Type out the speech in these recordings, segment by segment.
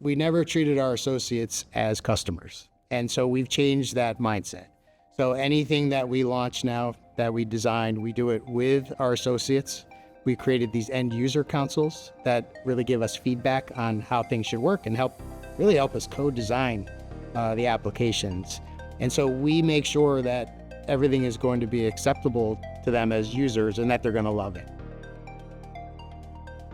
we never treated our associates as customers. And so we've changed that mindset. So anything that we launch now, that we designed, we do it with our associates. We created these end user councils that really give us feedback on how things should work and help us co-design the applications. And so we make sure that everything is going to be acceptable to them as users and that they're going to love it.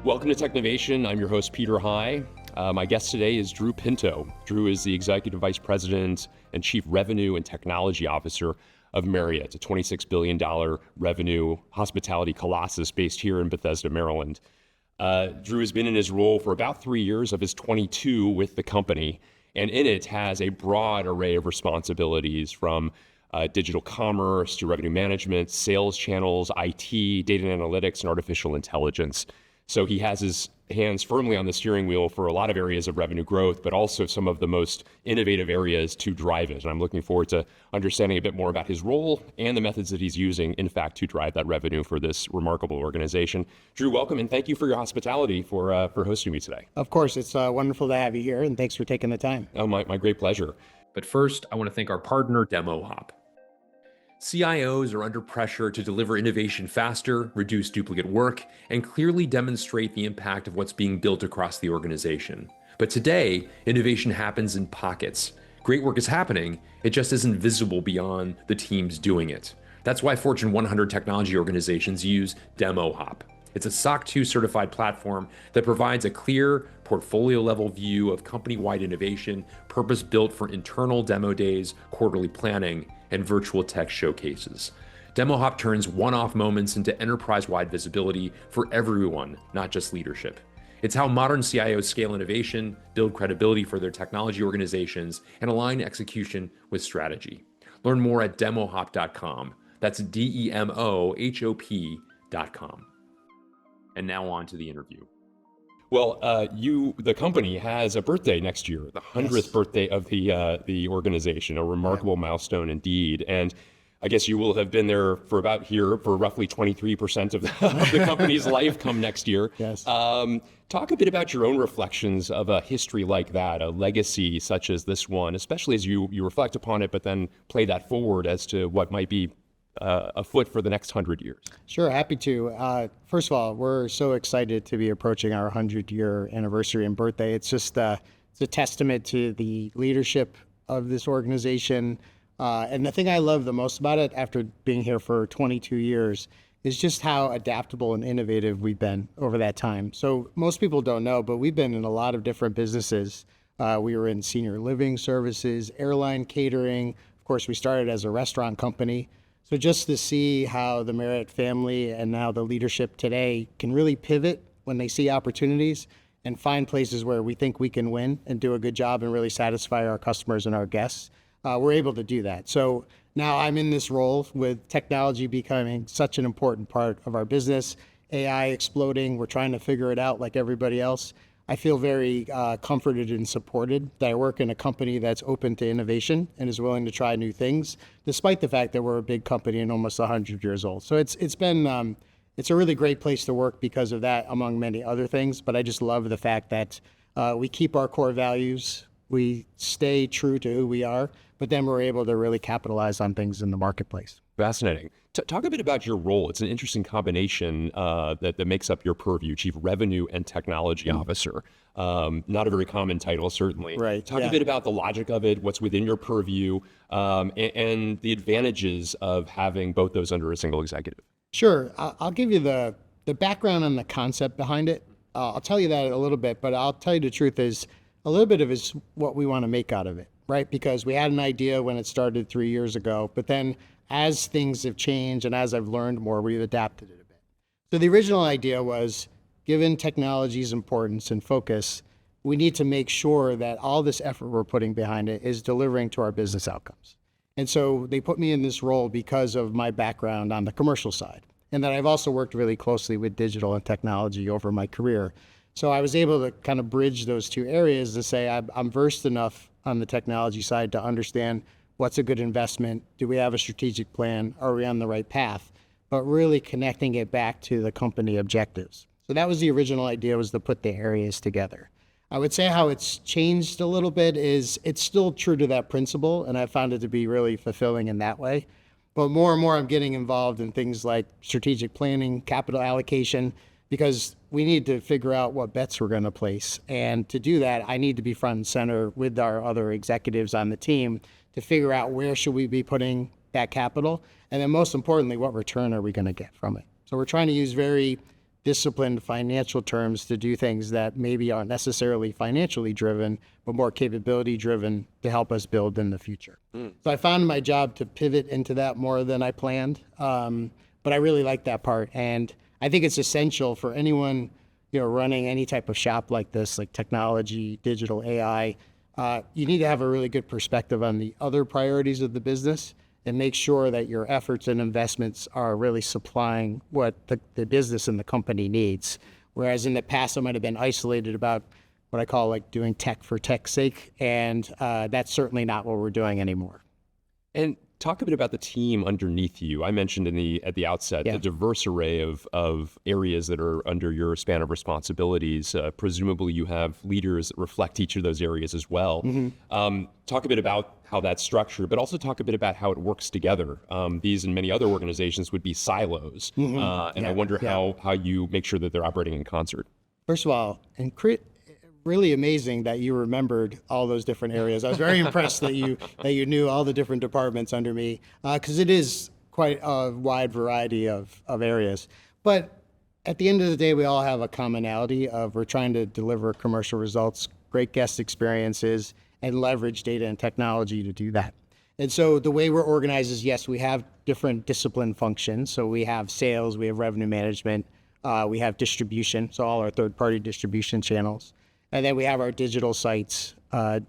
Welcome to Technovation. I'm your host, Peter High. My guest today is Drew Pinto. Drew is the Executive Vice President and Chief Revenue and Technology Officer of Marriott, a $26 billion revenue hospitality colossus based here in Bethesda, Maryland. Drew has been in his role for about 3 years of his 22 with the company, and in it has a broad array of responsibilities from digital commerce to revenue management, sales channels, IT, data and analytics, and artificial intelligence. So he has his hands firmly on the steering wheel for a lot of areas of revenue growth, but also some of the most innovative areas to drive it. And I'm looking forward to understanding a bit more about his role and the methods that he's using, in fact, to drive that revenue for this remarkable organization. Drew, welcome, and thank you for your hospitality for hosting me today. Of course, it's wonderful to have you here, and thanks for taking the time. Oh, my great pleasure. But first, I want to thank our partner, DemoHop. CIOs are under pressure to deliver innovation faster, reduce duplicate work, and clearly demonstrate the impact of what's being built across the organization. But today, innovation happens in pockets. Great work is happening, it just isn't visible beyond the teams doing it. That's why Fortune 100 technology organizations use DemoHop. It's a SOC 2 certified platform that provides a clear portfolio-level view of company-wide innovation, purpose-built for internal demo days, quarterly planning, and virtual tech showcases. DemoHop turns one-off moments into enterprise-wide visibility for everyone, not just leadership. It's how modern CIOs scale innovation, build credibility for their technology organizations, and align execution with strategy. Learn more at demohop.com. That's DEMOHOP.com. And now on to the interview. Well, the company has a birthday next year, the 100th birthday of the organization, a remarkable milestone indeed. And I guess you will have been there for roughly 23% of the company's life come next year. Yes. Talk a bit about your own reflections of a history like that, a legacy such as this one, especially as you reflect upon it, but then play that forward as to what might be afoot for the next 100 years. Sure, happy to. First of all, we're so excited to be approaching our 100-year anniversary and birthday. It's just it's a testament to the leadership of this organization. And the thing I love the most about it, after being here for 22 years, is just how adaptable and innovative we've been over that time. So most people don't know, but we've been in a lot of different businesses. We were in senior living services, airline catering. Of course, we started as a restaurant company. So just to see how the Marriott family and now the leadership today can really pivot when they see opportunities and find places where we think we can win and do a good job and really satisfy our customers and our guests, we're able to do that. So now I'm in this role with technology becoming such an important part of our business, AI exploding, we're trying to figure it out like everybody else. I feel very comforted and supported that I work in a company that's open to innovation and is willing to try new things, despite the fact that we're a big company and almost 100 years old. So it's been it's a really great place to work because of that, among many other things. But I just love the fact that we keep our core values, we stay true to who we are, but then we're able to really capitalize on things in the marketplace. Fascinating. Talk a bit about your role. It's an interesting combination that makes up your purview, Chief Revenue and Technology Officer. Not a very common title, certainly. Right. Talk a bit about the logic of it, what's within your purview, and the advantages of having both those under a single executive. Sure. I'll give you the background and the concept behind it. I'll tell you that a little bit, but I'll tell you the truth is a little bit of is what we want to make out of it, right? Because we had an idea when it started 3 years ago, but then as things have changed and as I've learned more, we've adapted it a bit. So the original idea was, given technology's importance and focus, we need to make sure that all this effort we're putting behind it is delivering to our business outcomes. And so they put me in this role because of my background on the commercial side, and that I've also worked really closely with digital and technology over my career. So I was able to kind of bridge those two areas to say I'm versed enough on the technology side to understand what's a good investment, do we have a strategic plan, are we on the right path, but really connecting it back to the company objectives. So that was the original idea, was to put the areas together. I would say how it's changed a little bit is it's still true to that principle, and I found it to be really fulfilling in that way. But more and more, I'm getting involved in things like strategic planning, capital allocation, because we need to figure out what bets we're going to place. And to do that, I need to be front and center with our other executives on the team to figure out where should we be putting that capital, and then most importantly, what return are we going to get from it. So we're trying to use very disciplined financial terms to do things that maybe aren't necessarily financially driven, but more capability driven to help us build in the future. So I found my job to pivot into that more than I planned. But I really like that part. And I think it's essential for anyone, running any type of shop like this, like technology, digital AI. You need to have a really good perspective on the other priorities of the business and make sure that your efforts and investments are really supplying what the business and the company needs. Whereas in the past, I might have been isolated about what I call like doing tech for tech's sake. And that's certainly not what we're doing anymore. And talk a bit about the team underneath you. I mentioned at the outset the diverse array of areas that are under your span of responsibilities. Presumably, you have leaders that reflect each of those areas as well. Talk a bit about how that's structured, but also talk a bit about how it works together. These and many other organizations would be silos, and I wonder how you make sure that they're operating in concert. First of all, really amazing that you remembered all those different areas. I was very impressed that you knew all the different departments under me, because it is quite a wide variety of areas. But at the end of the day, we all have a commonality of we're trying to deliver commercial results, great guest experiences, and leverage data and technology to do that. And so the way we're organized is, yes, we have different discipline functions. So we have sales, we have revenue management, we have distribution, so all our third-party distribution channels. And then we have our digital sites,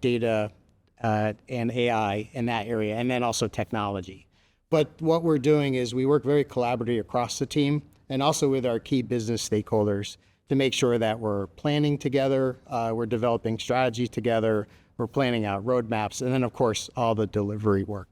data, and AI in that area, and then also technology. But what we're doing is we work very collaboratively across the team and also with our key business stakeholders to make sure that we're planning together, we're developing strategies together, we're planning out roadmaps, and then, of course, all the delivery work.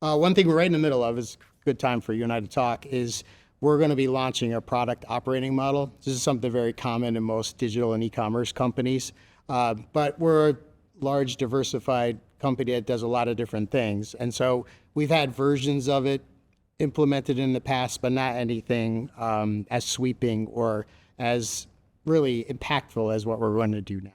One thing we're right in the middle of, is a good time for you and I to talk, is we're going to be launching a product operating model. This is something very common in most digital and e-commerce companies, but we're a large, diversified company that does a lot of different things. And so we've had versions of it implemented in the past, but not anything as sweeping or as really impactful as what we're going to do now.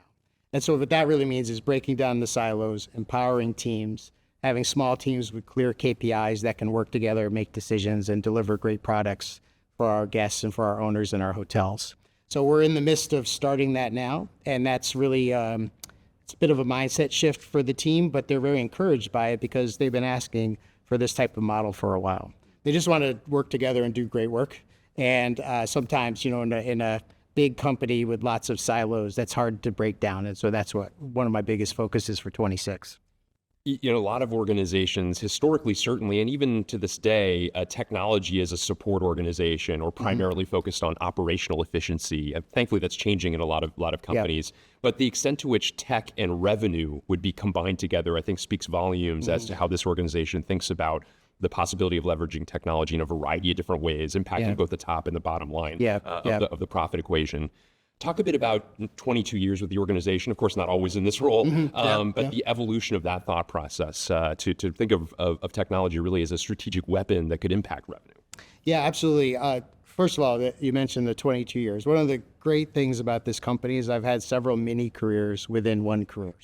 And so what that really means is breaking down the silos, empowering teams, having small teams with clear KPIs that can work together, make decisions, and deliver great products for our guests and for our owners in our hotels. So we're in the midst of starting that now, and that's really, it's a bit of a mindset shift for the team, but they're very encouraged by it because they've been asking for this type of model for a while. They just want to work together and do great work. And sometimes, in a big company with lots of silos, that's hard to break down. And so that's what one of my biggest focuses for 26. A lot of organizations, historically certainly, and even to this day, technology is a support organization or primarily focused on operational efficiency. And thankfully, that's changing in a lot of companies. But the extent to which tech and revenue would be combined together, I think, speaks volumes as to how this organization thinks about the possibility of leveraging technology in a variety of different ways, impacting both the top and the bottom line of the profit equation. Talk a bit about 22 years with the organization, of course, not always in this role, but the evolution of that thought process to think of technology really as a strategic weapon that could impact revenue. Yeah, absolutely. First of all, you mentioned the 22 years. One of the great things about this company is I've had several mini careers within one career.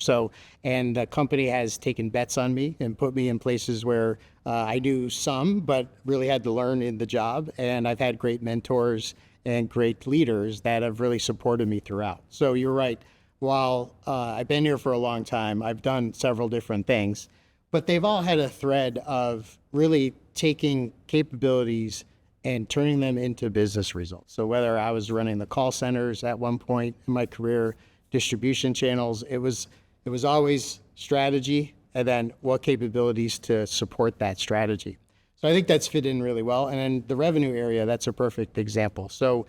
And the company has taken bets on me and put me in places where I knew some, but really had to learn in the job. And I've had great mentors and great leaders that have really supported me throughout. So you're right. While I've been here for a long time, I've done several different things, but they've all had a thread of really taking capabilities and turning them into business results. So whether I was running the call centers at one point in my career, distribution channels, it was always strategy and then what capabilities to support that strategy. So I think that's fit in really well. And in the revenue area, that's a perfect example. So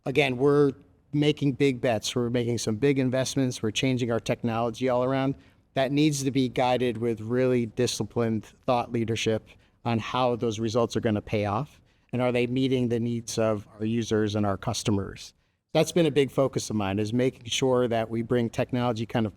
again, we're making big bets. We're making some big investments. We're changing our technology all around. That needs to be guided with really disciplined thought leadership on how those results are going to pay off. And are they meeting the needs of our users and our customers? That's been a big focus of mine, is making sure that we bring technology kind of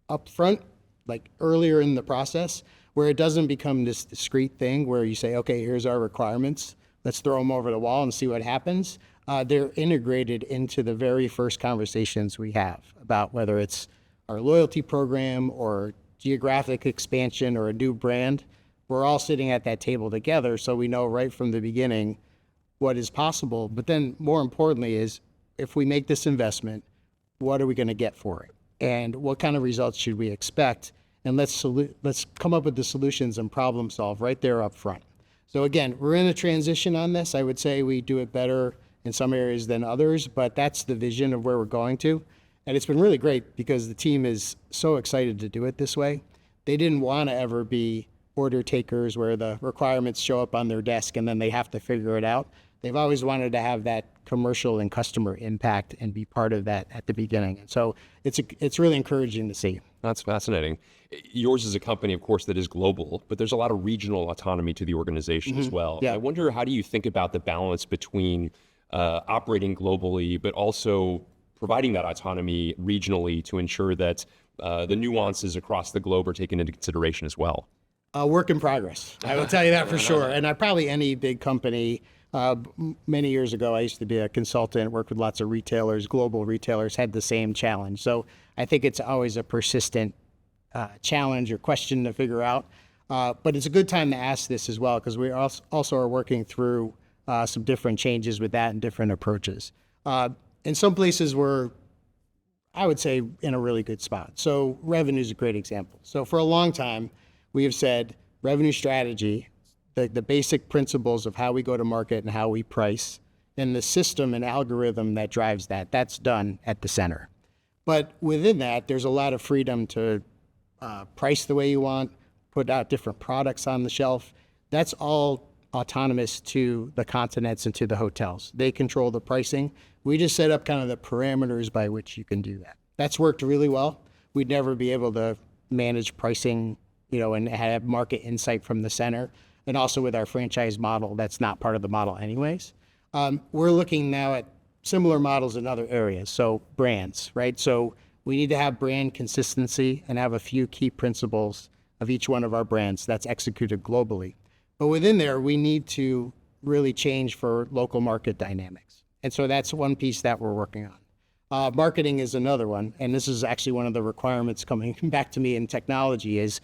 up front, like earlier in the process, where it doesn't become this discrete thing where you say, okay, here's our requirements, let's throw them over the wall and see what happens. They're integrated into the very first conversations we have about whether it's our loyalty program or geographic expansion or a new brand. We're all sitting at that table together, so we know right from the beginning what is possible. But then more importantly is, if we make this investment, what are we going to get for it? And what kind of results should we expect? And let's come up with the solutions and problem solve right there up front. So again, we're in a transition on this. I would say we do it better in some areas than others, but that's the vision of where we're going to. And it's been really great because the team is so excited to do it this way. They didn't want to ever be order takers where the requirements show up on their desk and then they have to figure it out. They've always wanted to have that commercial and customer impact and be part of that at the beginning. And so it's really encouraging to see. That's fascinating. Yours is a company, of course, that is global, but there's a lot of regional autonomy to the organization as well. Yeah. I wonder, how do you think about the balance between operating globally, but also providing that autonomy regionally to ensure that the nuances across the globe are taken into consideration as well? Work in progress. I will tell you that for sure. And probably any big company, many years ago, I used to be a consultant, worked with lots of retailers, global retailers, had the same challenge. So I think it's always a persistent challenge or question to figure out. But it's a good time to ask this as well, because we also are working through some different changes with that and different approaches. In some places we're, I would say, in a really good spot. So revenue is a great example. So for a long time, we have said revenue strategy, the basic principles of how we go to market and how we price, and the system and algorithm that drives that, that's done at the center. But within that, there's a lot of freedom to price the way you want, put out different products on the shelf. That's all autonomous to the continents and to the hotels. They control the pricing. We just set up kind of the parameters by which you can do that. That's worked really well. We'd never be able to manage pricing, and have market insight from the center. And also with our franchise model, that's not part of the model anyways. We're looking now at similar models in other areas. So brands, right? So we need to have brand consistency and have a few key principles of each one of our brands that's executed globally. But within there, we need to really change for local market dynamics. And so that's one piece that we're working on. Marketing is another one. And this is actually one of the requirements coming back to me in technology is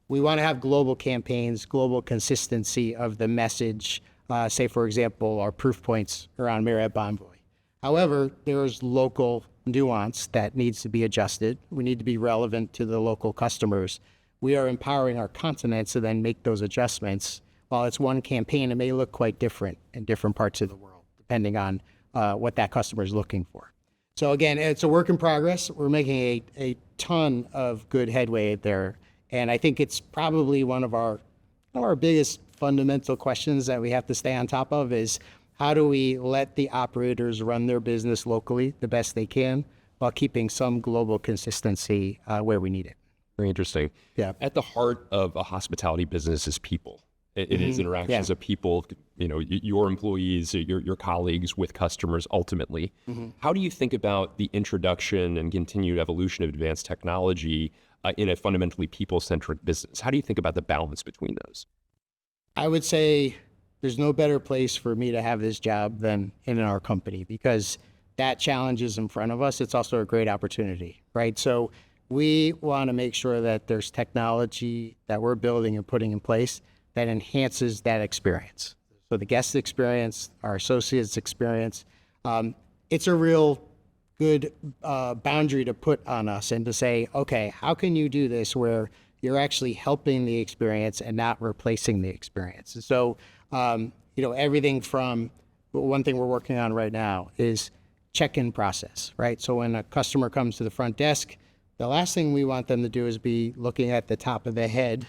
we want to have global campaigns, global consistency of the message, say, for example, our proof points around Marriott Bonvoy. However, there is local nuance that needs to be adjusted. We need to be relevant to the local customers. We are empowering our continents to then make those adjustments. While it's one campaign, it may look quite different in different parts of the world, depending on what that customer is looking for. So again, it's a work in progress. We're making a ton of good headway there. And I think it's probably one of our biggest fundamental questions that we have to stay on top of is, how do we let the operators run their business locally the best they can while keeping some global consistency where we need it? Very interesting. Yeah. At the heart of a hospitality business is people. It is interactions of people, your employees, your colleagues with customers ultimately. How do you think about the introduction and continued evolution of advanced technology in a fundamentally people-centric business? How do you think about the balance between those? I would say there's no better place for me to have this job than in our company, because that challenge is in front of us. It's also a great opportunity, right? So we want to make sure that there's technology that we're building and putting in place that enhances that experience. So the guest experience, our associates' experience, it's a real good boundary to put on us and to say, okay, how can you do this where you're actually helping the experience and not replacing the experience? And so, everything from, one thing we're working on right now is check-in process, right? So when a customer comes to the front desk, the last thing we want them to do is be looking at the top of the head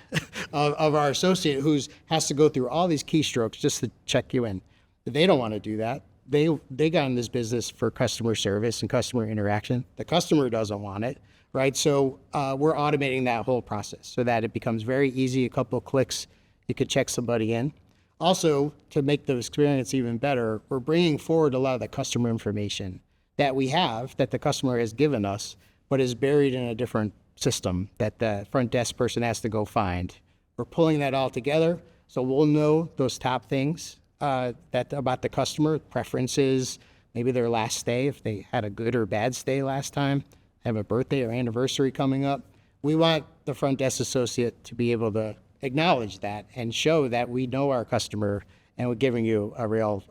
of our associate who has to go through all these keystrokes just to check you in. They don't want to do that. They got in this business for customer service and customer interaction. The customer doesn't want it, right? So we're automating that whole process so that it becomes very easy. A couple of clicks, you could check somebody in. Also, to make the experience even better, we're bringing forward a lot of the customer information that we have, that the customer has given us, but is buried in a different system that the front desk person has to go find. We're pulling that all together, so we'll know those top things that about the customer, preferences, maybe their last stay, if they had a good or bad stay last time, have a birthday or anniversary coming up. We want the front desk associate to be able to acknowledge that and show that we know our customer and we're giving you a real,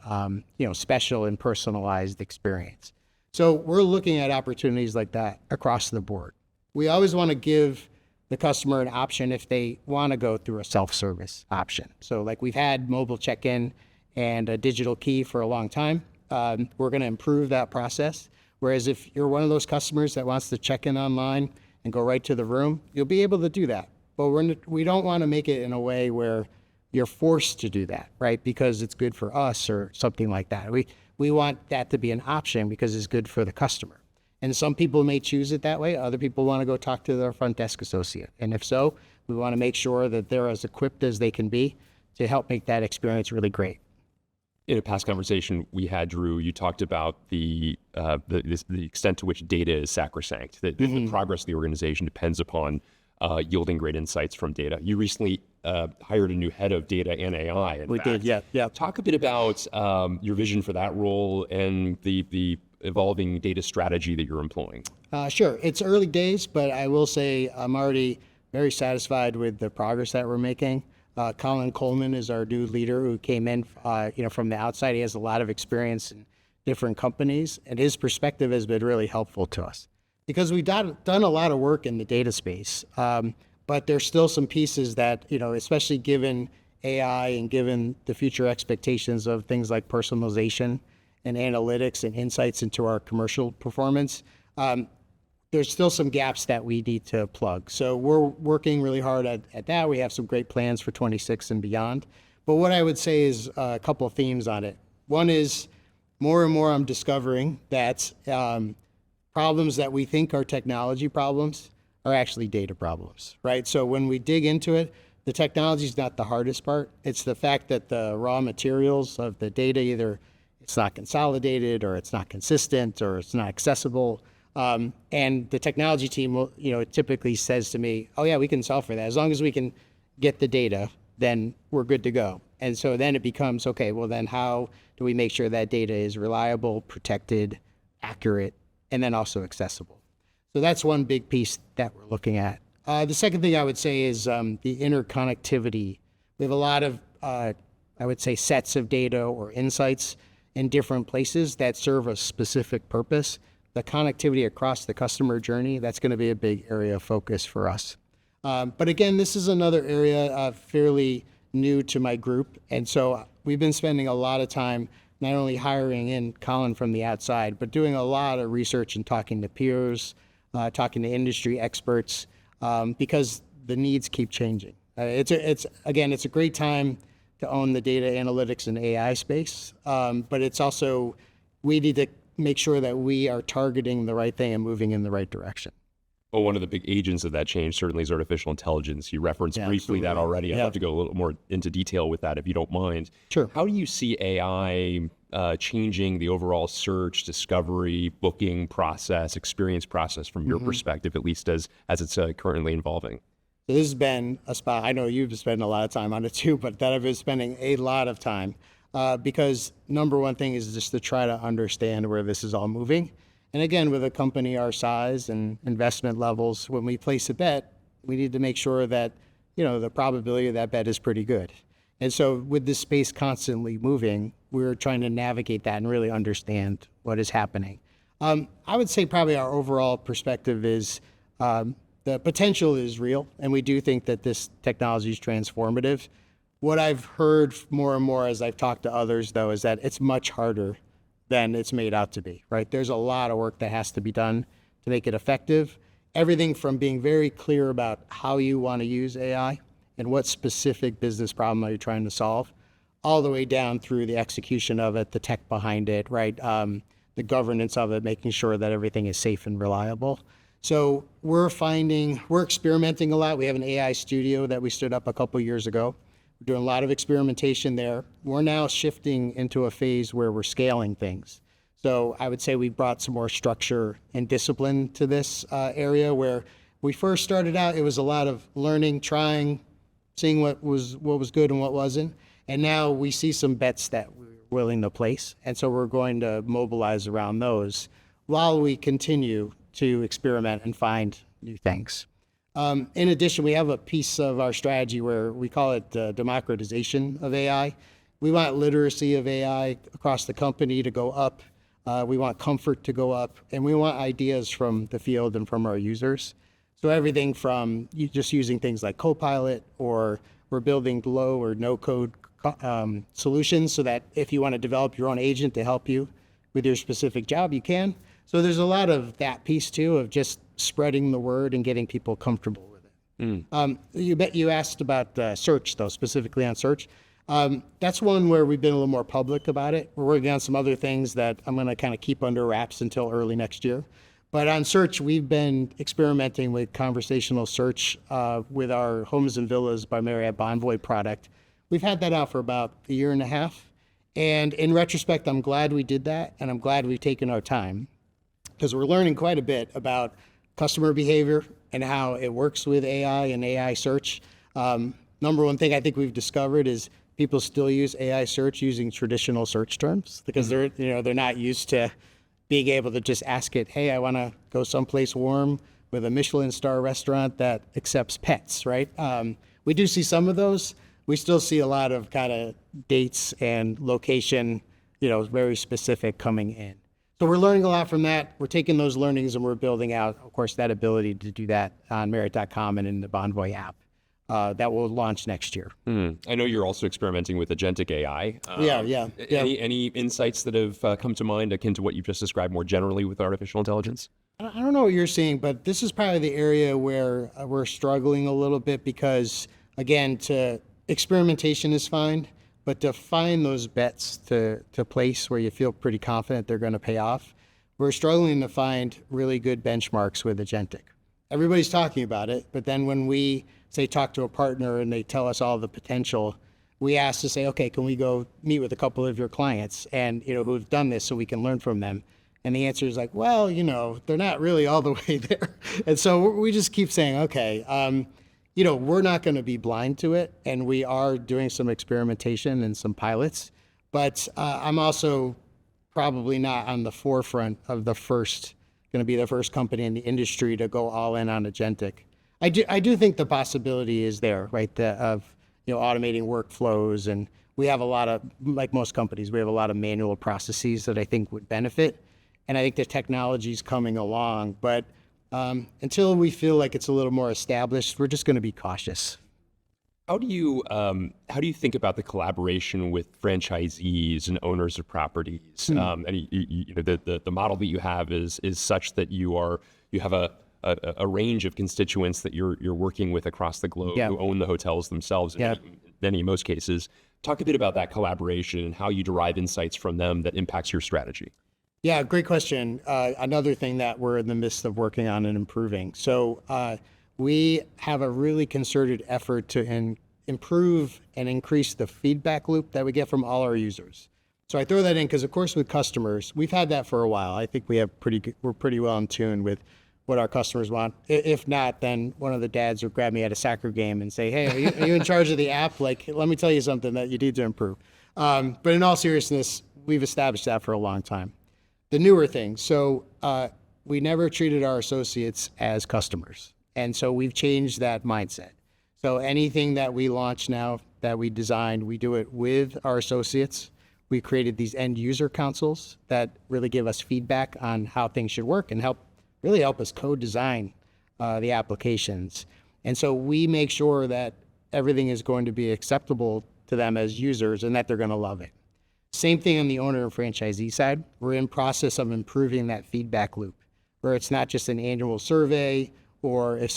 special and personalized experience. So we're looking at opportunities like that across the board. We always want to give the customer an option if they want to go through a self-service option. So like we've had mobile check-in and a digital key for a long time. We're going to improve that process. Whereas if you're one of those customers that wants to check in online and go right to the room, you'll be able to do that. But we don't want to make it in a way where you're forced to do that, right? Because it's good for us or something like that. We want that to be an option because it's good for the customer. And some people may choose it that way. Other people want to go talk to their front desk associate. And if so, we want to make sure that they're as equipped as they can be to help make that experience really great. In a past conversation we had, Drew, you talked about the extent to which data is sacrosanct, that the progress of the organization depends upon yielding great insights from data. You recently hired a new head of data and AI. We did, yeah. Talk a bit about your vision for that role and the evolving data strategy that you're employing. Sure. It's early days, but I will say I'm already very satisfied with the progress that we're making. Colin Coleman is our new leader who came in from the outside. He has a lot of experience in different companies, and his perspective has been really helpful to us because we've done a lot of work in the data space. But there's still some pieces that, especially given AI and given the future expectations of things like personalization and analytics and insights into our commercial performance, there's still some gaps that we need to plug. So we're working really hard at that. We have some great plans for 26 and beyond. But what I would say is a couple of themes on it. One is more and more I'm discovering that problems that we think are technology problems are actually data problems, right? So when we dig into it, the technology is not the hardest part. It's the fact that the raw materials of the data, either it's not consolidated or it's not consistent or it's not accessible. And the technology team will, typically says to me, oh yeah, we can solve for that. As long as we can get the data, then we're good to go. And so then it becomes, okay, well then how do we make sure that data is reliable, protected, accurate, and then also accessible? So that's one big piece that we're looking at. The second thing I would say is the interconnectivity. We have a lot of, I would say, sets of data or insights in different places that serve a specific purpose. The connectivity across the customer journey, that's going to be a big area of focus for us. But again, this is another area fairly new to my group. And so we've been spending a lot of time not only hiring in Colin from the outside, but doing a lot of research and talking to peers, talking to industry experts, because the needs keep changing. It's a great time to own the data analytics and AI space, but it's also, we need to make sure that we are targeting the right thing and moving in the right direction. Well, one of the big agents of that change certainly is artificial intelligence. You referenced briefly that already. I'd love to go a little more into detail with that if you don't mind. Sure. How do you see AI changing the overall search, discovery, booking process, experience process from your perspective, at least as it's currently evolving? This has been a spot, I know you've spent a lot of time on it too, but that I've been spending a lot of time because number one thing is just to try to understand where this is all moving. And again, with a company our size and investment levels, when we place a bet, we need to make sure that, the probability of that bet is pretty good. And so with this space constantly moving, we're trying to navigate that and really understand what is happening. I would say probably our overall perspective is the potential is real, and we do think that this technology is transformative. What I've heard more and more as I've talked to others, though, is that it's much harder than it's made out to be, right? There's a lot of work that has to be done to make it effective. Everything from being very clear about how you want to use AI and what specific business problem are you trying to solve, all the way down through the execution of it, the tech behind it, right? The governance of it, making sure that everything is safe and reliable. So we're experimenting a lot. We have an AI studio that we stood up a couple years ago. We're doing a lot of experimentation there. We're now shifting into a phase where we're scaling things. So I would say we brought some more structure and discipline to this area. Where we first started out, it was a lot of learning, trying, seeing what was good and what wasn't. And now we see some bets that we're willing to place. And so we're going to mobilize around those while we continue to experiment and find new things. In addition, we have a piece of our strategy where we call it democratization of AI. We want literacy of AI across the company to go up. We want comfort to go up, and we want ideas from the field and from our users. So everything from just using things like Copilot, or we're building low or no code solutions so that if you want to develop your own agent to help you with your specific job, you can. So there's a lot of that piece too, of just spreading the word and getting people comfortable with it. You asked about search, though, specifically on search. That's one where we've been a little more public about it. We're working on some other things that I'm going to kind of keep under wraps until early next year. But on search, we've been experimenting with conversational search with our Homes and Villas by Marriott Bonvoy product. We've had that out for about a year and a half. And in retrospect, I'm glad we did that, and I'm glad we've taken our time, because we're learning quite a bit about customer behavior and how it works with AI and AI search. Number one thing I think we've discovered is people still use AI search using traditional search terms, because they're not used to being able to just ask it, hey, I want to go someplace warm with a Michelin star restaurant that accepts pets, right? We do see some of those. We still see a lot of kind of dates and location, very specific coming in. So we're learning a lot from that. We're taking those learnings and we're building out, of course, that ability to do that on Marriott.com and in the Bonvoy app that will launch next year. I know you're also experimenting with Agentic AI. Yeah. Any insights that have come to mind akin to what you've just described more generally with artificial intelligence? I don't know what you're seeing, but this is probably the area where we're struggling a little bit because, again, experimentation is fine, but to find those bets to place where you feel pretty confident they're going to pay off, we're struggling to find really good benchmarks with Agentic. Everybody's talking about it, but then when we say talk to a partner and they tell us all the potential, we ask to say, okay, can we go meet with a couple of your clients and who've done this so we can learn from them? And the answer is like, well, they're not really all the way there. And so we just keep saying, okay, we're not going to be blind to it, and we are doing some experimentation and some pilots, but I'm also probably not on the forefront of going to be the first company in the industry to go all in on Agentic. I do think the possibility is there, right, of automating workflows, and we have a lot of, like most companies, we have a lot of manual processes that I think would benefit, and I think the technology's coming along, but until we feel like it's a little more established, we're just going to be cautious. How do you think about the collaboration with franchisees and owners of properties? And the model that you have is such that you have a range of constituents that you're working with across the globe who own the hotels themselves in most cases. Talk a bit about that collaboration and how you derive insights from them that impacts your strategy. Yeah, great question. Another thing that we're in the midst of working on and improving. So we have a really concerted effort to improve and increase the feedback loop that we get from all our users. So I throw that in because, of course, with customers, we've had that for a while. I think we're pretty well in tune with what our customers want. If not, then one of the dads will grab me at a soccer game and say, hey, are you in charge of the app? Like, let me tell you something that you need to improve. But in all seriousness, we've established that for a long time. The newer thing, so we never treated our associates as customers. And so we've changed that mindset. So anything that we launch now, that we designed, we do it with our associates. We created these end user councils that really give us feedback on how things should work and help us co-design the applications. And so we make sure that everything is going to be acceptable to them as users and that they're going to love it. Same thing on the owner and franchisee side. We're in process of improving that feedback loop, where it's not just an annual survey, or if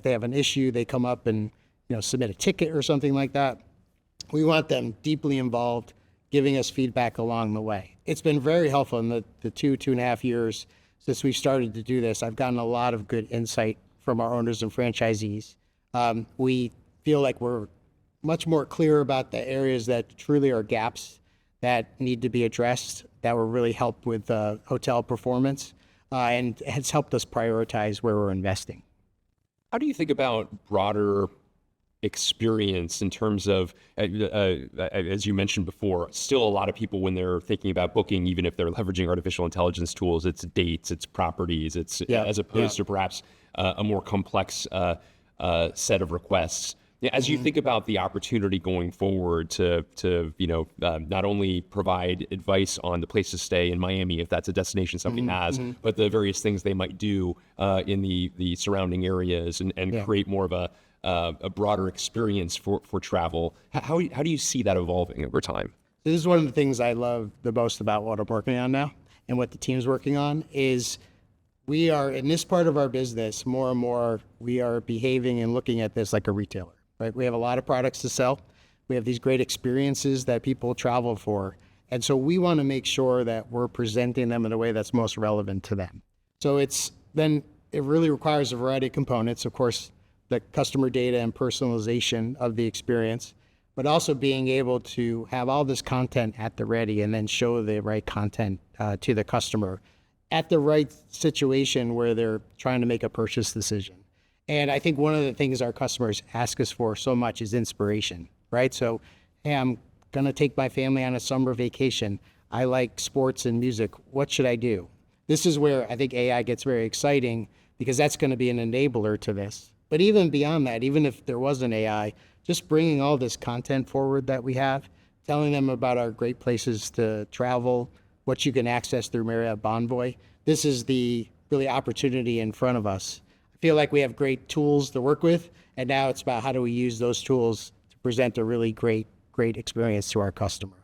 they have an issue, they come up and submit a ticket or something like that. We want them deeply involved, giving us feedback along the way. It's been very helpful in the 2.5 years since we started to do this. I've gotten a lot of good insight from our owners and franchisees. We feel like we're much more clear about the areas that truly are gaps that need to be addressed that will really help with hotel performance and has helped us prioritize where we're investing. How do you think about broader experience in terms of, as you mentioned before, still a lot of people when they're thinking about booking, even if they're leveraging artificial intelligence tools, it's dates, it's properties, it's as opposed to perhaps a more complex set of requests. As you think about the opportunity going forward to not only provide advice on the place to stay in Miami, if that's a destination somebody has, but the various things they might do in the surrounding areas and create more of a broader experience for travel. How do you see that evolving over time? This is one of the things I love the most about what I'm working on now and what the team's working on is we are, in this part of our business, more and more, we are behaving and looking at this like a retailer. Right? We have a lot of products to sell. We have these great experiences that people travel for. And so we want to make sure that we're presenting them in a way that's most relevant to them. So it really requires a variety of components. Of course, the customer data and personalization of the experience, but also being able to have all this content at the ready and then show the right content to the customer at the right situation where they're trying to make a purchase decision. And I think one of the things our customers ask us for so much is inspiration, right? So, hey, I'm going to take my family on a summer vacation. I like sports and music. What should I do? This is where I think AI gets very exciting because that's going to be an enabler to this. But even beyond that, even if there wasn't AI, just bringing all this content forward that we have, telling them about our great places to travel, what you can access through Marriott Bonvoy, this is the really opportunity in front of us. Feel like we have great tools to work with, and now it's about how do we use those tools to present a really great experience to our customer.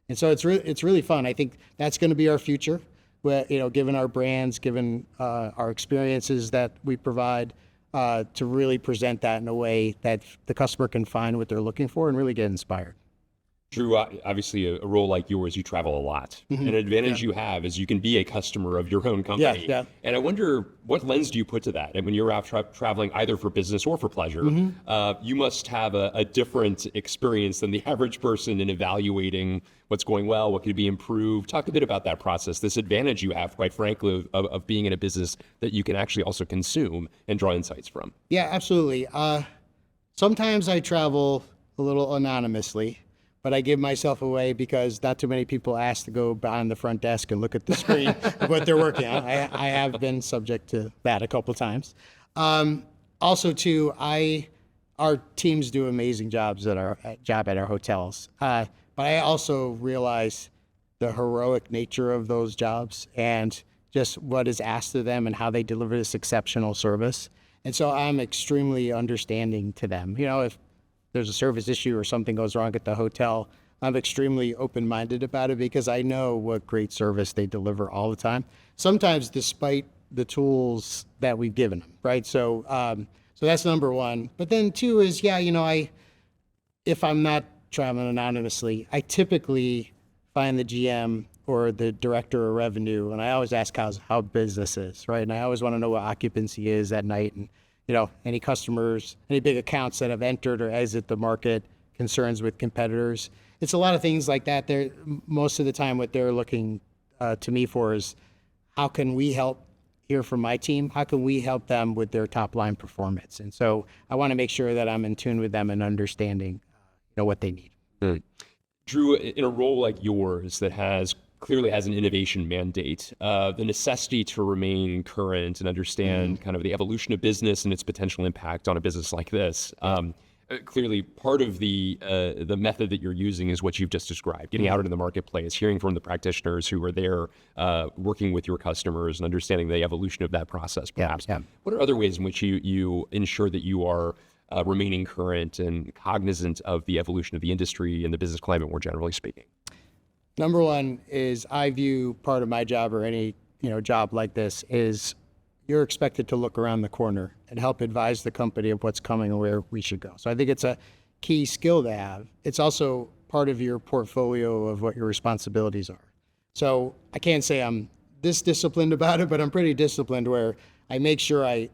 And so it's really fun. I think that's going to be our future. Given our brands, given our experiences that we provide, to really present that in a way that the customer can find what they're looking for and really get inspired. Drew, obviously a role like yours, you travel a lot. An advantage you have is you can be a customer of your own company. And I wonder, what lens do you put to that? And when you're out traveling either for business or for pleasure, you must have a different experience than the average person in evaluating what's going well, what could be improved. Talk a bit about that process, this advantage you have, quite frankly, of being in a business that you can actually also consume and draw insights from. Yeah, absolutely. Sometimes I travel a little anonymously, but I give myself away because not too many people ask to go behind the front desk and look at the screen of what they're working on. I have been subject to that a couple times. Also, too, our teams do amazing jobs at our hotels. But I also realize the heroic nature of those jobs and just what is asked of them and how they deliver this exceptional service. And so I'm extremely understanding to them. If there's a service issue or something goes wrong at the hotel, I'm extremely open-minded about it because I know what great service they deliver all the time, sometimes despite the tools that we've given them, right? So that's number one. But then two is, if I'm not traveling anonymously, I typically find the GM or the director of revenue, and I always ask how business is, right? And I always want to know what occupancy is at night and any customers, any big accounts that have entered or exit the market, concerns with competitors. It's a lot of things like that. Most of the time what they're looking to me for is how can we help here from my team? How can we help them with their top line performance? And so I want to make sure that I'm in tune with them and understanding what they need. Drew, in a role like yours that clearly has an innovation mandate, the necessity to remain current and understand kind of the evolution of business and its potential impact on a business like this. Clearly, part of the method that you're using is what you've just described, getting out into the marketplace, hearing from the practitioners who are there, working with your customers and understanding the evolution of that process, perhaps. What are other ways in which you ensure that you are remaining current and cognizant of the evolution of the industry and the business climate more generally speaking? Number one is I view part of my job or any job like this is you're expected to look around the corner and help advise the company of what's coming and where we should go. So I think it's a key skill to have. It's also part of your portfolio of what your responsibilities are. So I can't say I'm this disciplined about it, but I'm pretty disciplined where I make sure I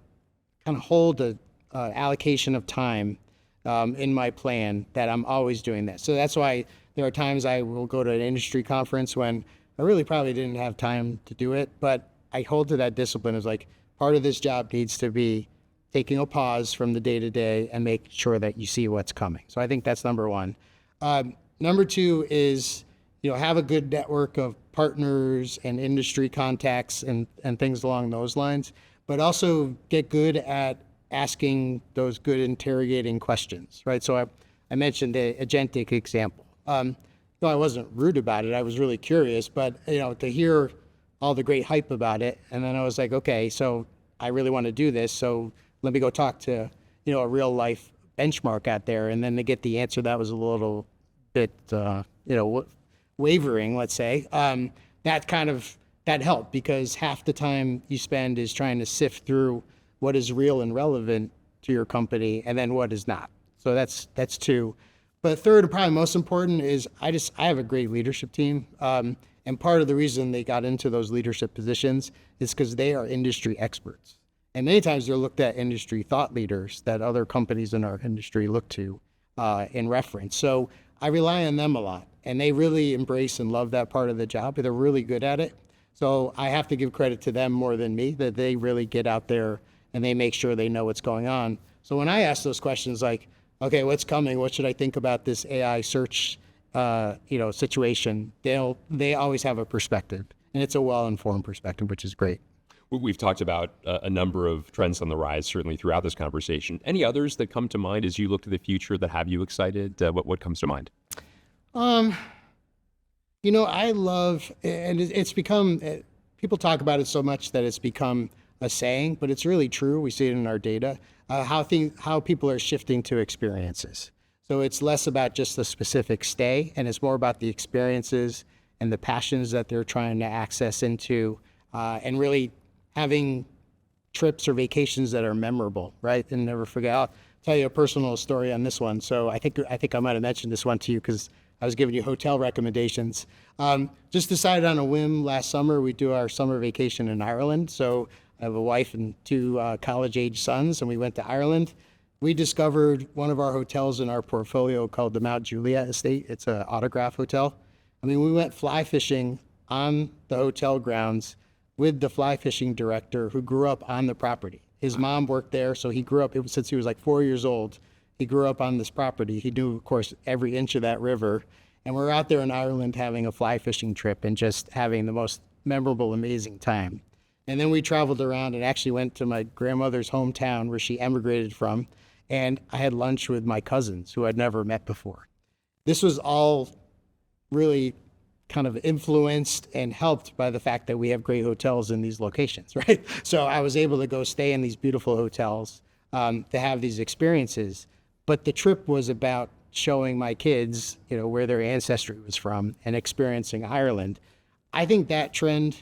kind of hold a allocation of time in my plan that I'm always doing that. So that's why There are times I will go to an industry conference when I really probably didn't have time to do it, but I hold to that discipline as like part of this job needs to be taking a pause from the day to day and make sure that you see what's coming. So I think that's number one. Number two is, have a good network of partners and industry contacts and things along those lines, but also get good at asking those good interrogating questions, right? So I mentioned the agentic example. No, I wasn't rude about it. I was really curious, but to hear all the great hype about it, and then I was like, okay, so I really want to do this, so let me go talk to a real life benchmark out there, and then to get the answer that was a little bit wavering, let's say, that helped, because half the time you spend is trying to sift through what is real and relevant to your company and then what is not. So that's two. But third, and probably most important, is I have a great leadership team. And part of the reason they got into those leadership positions is because they are industry experts. And many times they're looked at industry thought leaders that other companies in our industry look to in reference. So I rely on them a lot, and they really embrace and love that part of the job. They're really good at it. So I have to give credit to them more than me, that they really get out there and they make sure they know what's going on. So when I ask those questions like, okay, what's coming? What should I think about this AI search, situation? They always have a perspective, and it's a well-informed perspective, which is great. We've talked about a number of trends on the rise, certainly throughout this conversation. Any others that come to mind as you look to the future that have you excited? What comes to mind? I love, and it's become, people talk about it so much that it's become a saying, but it's really true. We see it in our data, how people are shifting to experiences. So it's less about just the specific stay, and it's more about the experiences and the passions that they're trying to access into, and really having trips or vacations that are memorable, right? And never forget. I'll tell you a personal story on this one. So I think I might have mentioned this one to you because I was giving you hotel recommendations. Just decided on a whim last summer, we do our summer vacation in Ireland. So I have a wife and two college-age sons, and we went to Ireland. We discovered one of our hotels in our portfolio called the Mount Juliet Estate. It's an autograph hotel. I mean, we went fly fishing on the hotel grounds with the fly fishing director who grew up on the property. His mom worked there, so he grew up, since he was like 4 years old, he grew up on this property. He knew, of course, every inch of that river. And we're out there in Ireland having a fly fishing trip and just having the most memorable, amazing time. And then we traveled around and actually went to my grandmother's hometown where she emigrated from. And I had lunch with my cousins who I'd never met before. This was all really kind of influenced and helped by the fact that we have great hotels in these locations, right? So I was able to go stay in these beautiful hotels to have these experiences. But the trip was about showing my kids, where their ancestry was from and experiencing Ireland. I think that trend,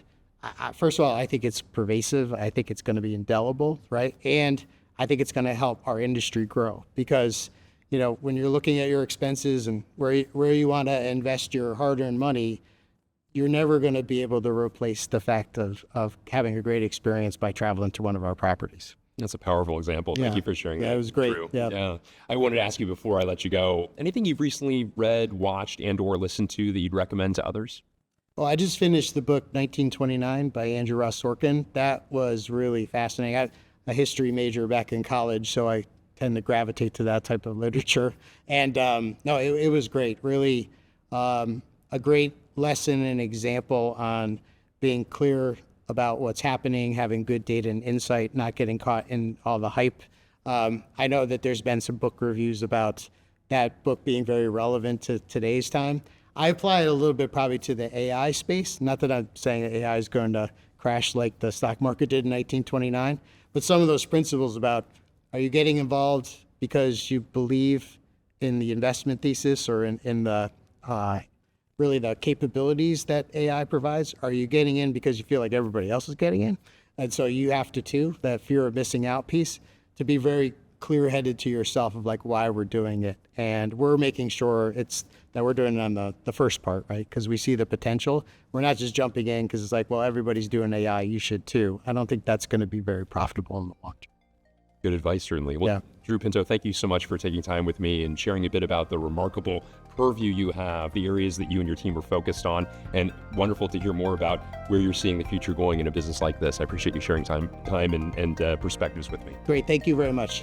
first of all, I think it's pervasive. I think it's going to be indelible, right? And I think it's going to help our industry grow because when you're looking at your expenses and where you want to invest your hard-earned money, you're never going to be able to replace the fact of having a great experience by traveling to one of our properties. That's a powerful example. Thank you for sharing that. Yeah, it was great. Drew. Yeah. I wanted to ask you before I let you go, anything you've recently read, watched, and or listened to that you'd recommend to others? Well, I just finished the book 1929 by Andrew Ross Sorkin. That was really fascinating. I'm a history major back in college, so I tend to gravitate to that type of literature. And it was great. Really a great lesson and example on being clear about what's happening, having good data and insight, not getting caught in all the hype. I know that there's been some book reviews about that book being very relevant to today's time. I apply it a little bit probably to the AI space. Not that I'm saying that AI is going to crash like the stock market did in 1929, but some of those principles about, are you getting involved because you believe in the investment thesis or in the really the capabilities that AI provides? Are you getting in because you feel like everybody else is getting in? And so you have to too, that fear of missing out piece, to be very clear-headed to yourself of like why we're doing it. And we're making sure that we're doing it on the first part, right? Because we see the potential. We're not just jumping in because it's like, well, everybody's doing AI, you should too. I don't think that's going to be very profitable in the long term. Good advice, certainly. Well, Yeah. Drew Pinto, thank you so much for taking time with me and sharing a bit about the remarkable purview you have, the areas that you and your team are focused on, and wonderful to hear more about where you're seeing the future going in a business like this. I appreciate you sharing time and perspectives with me. Great. Thank you very much.